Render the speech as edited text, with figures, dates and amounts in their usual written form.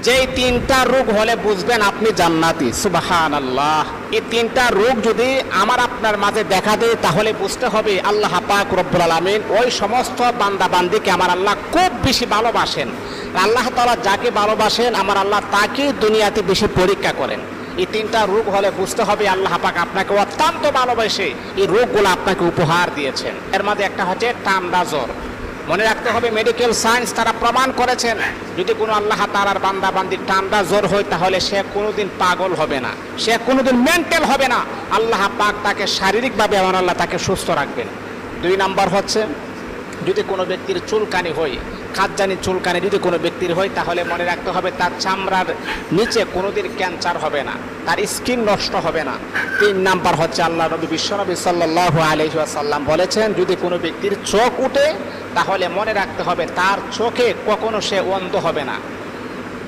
যেই তিনটা রোগ হলে বুঝবেন আপনি জান্নাতি। সুবহানাল্লাহ। এই তিনটা রোগ যদি আমার আপনার মাঝে দেখা দেয় তাহলে বুঝতে হবে আল্লাহ পাক রব্বুল আলামিন ওই সমস্ত বান্দা বান্দিকে আমার আল্লাহ খুব বেশি ভালোবাসেন। আল্লাহ তাআলা যাকে ভালোবাসেন আমার আল্লাহ তাকে দুনিয়াতে বেশি পরীক্ষা করেন। এই তিনটা রোগ হলে বুঝতে হবে আল্লাহ পাক আপনাকে অত্যন্ত ভালোবাসে এই রোগগুলো আপনাকে উপহার দিয়েছেন। এর মধ্যে একটা হচ্ছে ঠান্ডা জ্বর। মনে রাখতে হবে মেডিকেল সায়েন্স তারা প্রমাণ করেছেন যদি কোনো আল্লাহ তাআলার বান্দা বান্দির ঠান্ডা জ্বর হয় তাহলে সে কোনোদিন পাগল হবে না, সে কোনোদিন মেন্টাল হবে না। আল্লাহ পাক তাকে শারীরিকভাবে আমার আল্লাহ তাকে সুস্থ রাখবেন। 2 নাম্বার হচ্ছে যদি কোনো ব্যক্তির চুলকানি হয়, খাদ্যানি চুলকানি যদি কোনো ব্যক্তির হয় তাহলে মনে রাখতে হবে তার চামড়ার নিচে কোনোদিন ক্যান্সার হবে না, তার স্কিন নষ্ট হবে না। 3 নাম্বার হচ্ছে আল্লাহ নবী বিশ্বনবী সাল্লাল্লাহু আলাইহি ওয়াসাল্লাম বলেছেন যদি কোনো ব্যক্তির চোখ উঠে তাহলে মনে রাখতে হবে তার চোখে কখনো সে অন্ধ হবে না।